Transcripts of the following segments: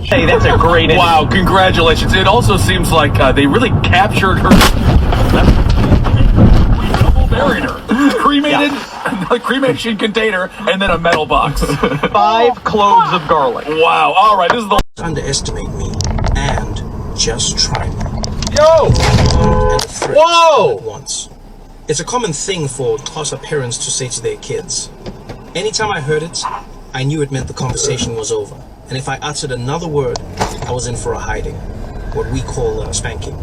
Hey, that's a great ending. Wow, congratulations. It also seems like they really captured her. Buried her. Cremated, a cremation container, and then a metal box. 5 cloves of garlic. Wow, alright, this is the. Underestimate me and just try me. Yo! And a threat Whoa! at once. It's a common thing for toss-up parents to say to their kids. Anytime I heard it, I knew it meant the conversation was over. And if I uttered another word, I was in for a hiding. What we call a spanking.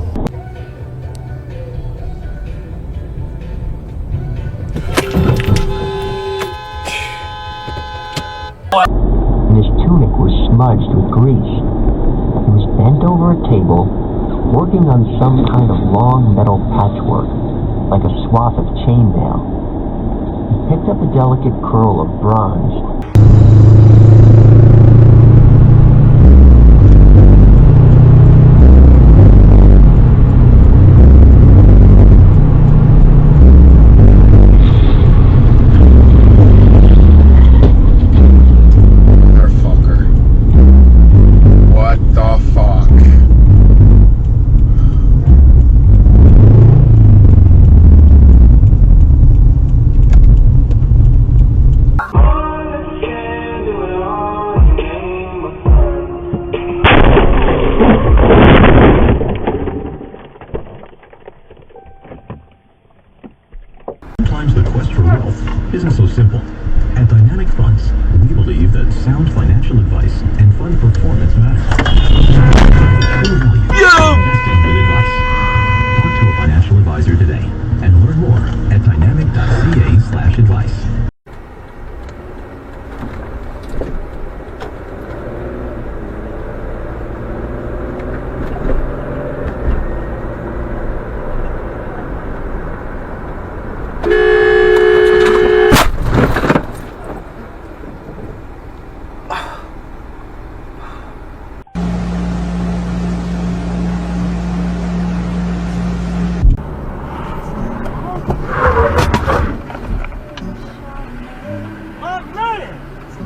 His tunic was smudged with grease. He was bent over a table, working on some kind of long metal patchwork, like a swath of chainmail. He picked up a delicate curl of bronze. Sometimes the quest for wealth isn't so simple. At Dynamic Funds, we believe that sound financial advice and fund performance matter. True value. Investing with advice. Talk to a financial advisor today and learn more at dynamic.ca/advice.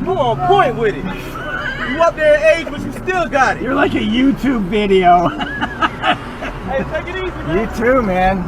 You on point with it. You up there in age, but you still got it. You're like a YouTube video. Hey, take it easy, man. You too, man.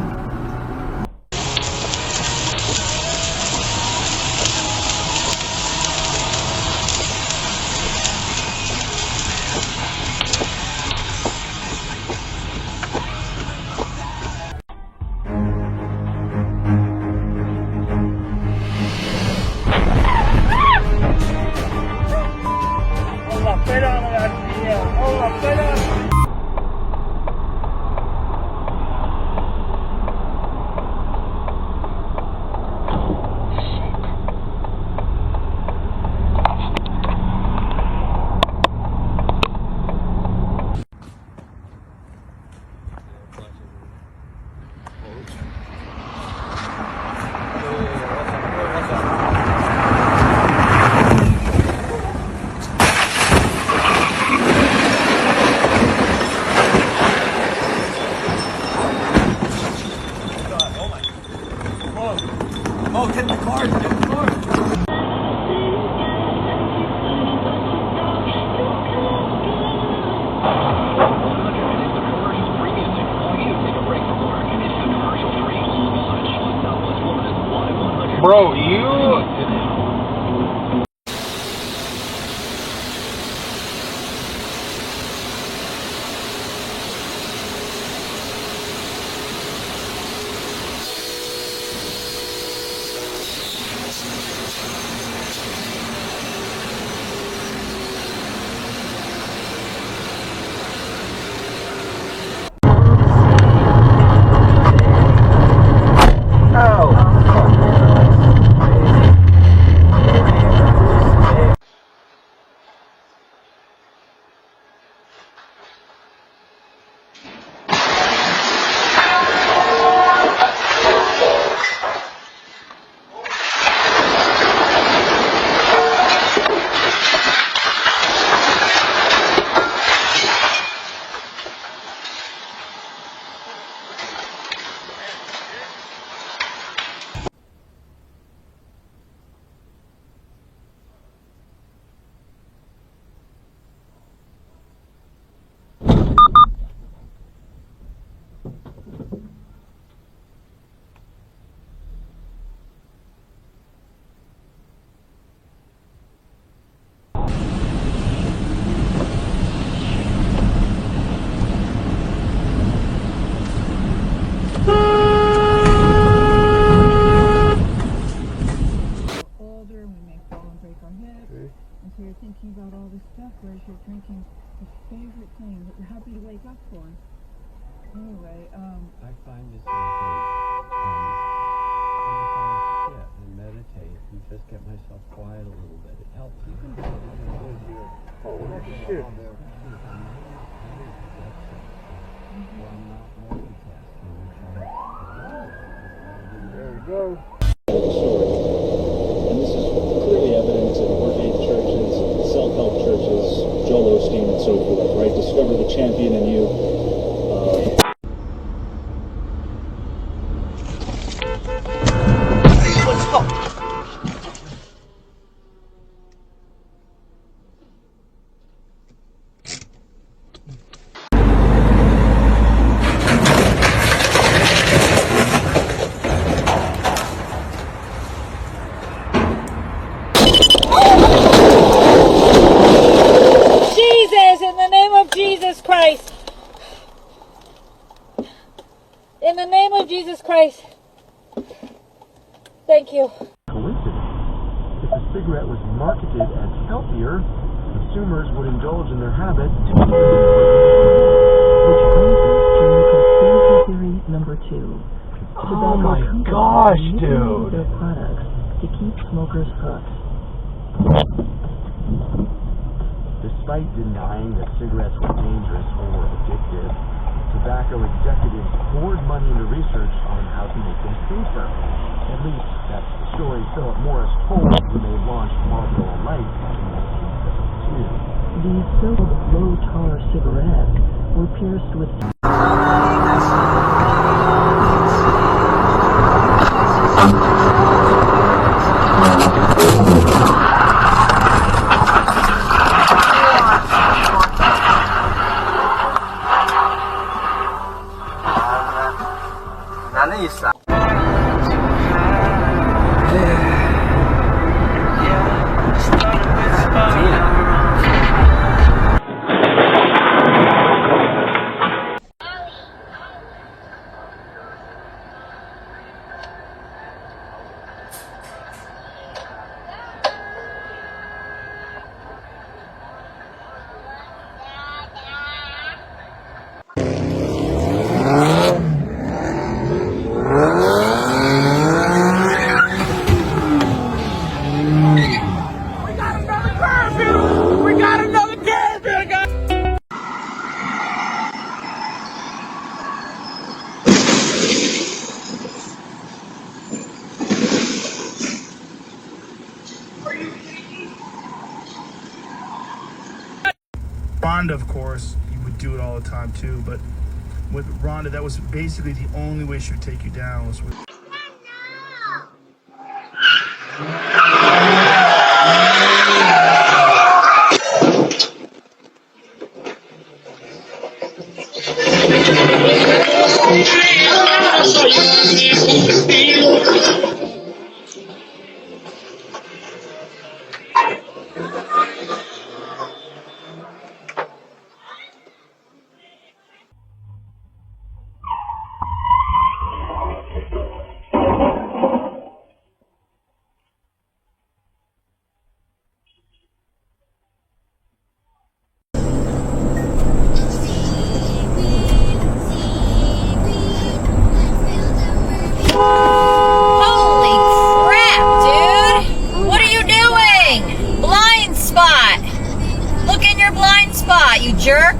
head, and so you're thinking about all this stuff, whereas you're drinking the favorite thing that you're happy to wake up for. Anyway, I find the same thing. And if I sit and meditate and just get myself quiet a little bit, it helps. You can do it. Oh, shit. I'm not multitasking. There you go. And this is clearly evidence in ordained churches, self-help churches, Joel Osteen and so forth, right? Discover the champion in you. Jesus, in the name of Jesus Christ. In the name of Jesus Christ. Thank you. Coincidence. If a cigarette was marketed as healthier, consumers would indulge in their habit to keep it. Which brings us to conspiracy theory number 2. Oh my gosh, dude. Their products to keep smokers hooked. Despite denying that cigarettes were dangerous or addictive, tobacco executives poured money into research on how to make them safer. At least, that's the story Philip Morris told when they launched Marlboro Light in 1972. These so-called low-tar cigarettes were pierced with Rhonda, of course, you would do it all the time too, but with Rhonda, that was basically the only way she would take you down was with... you jerk!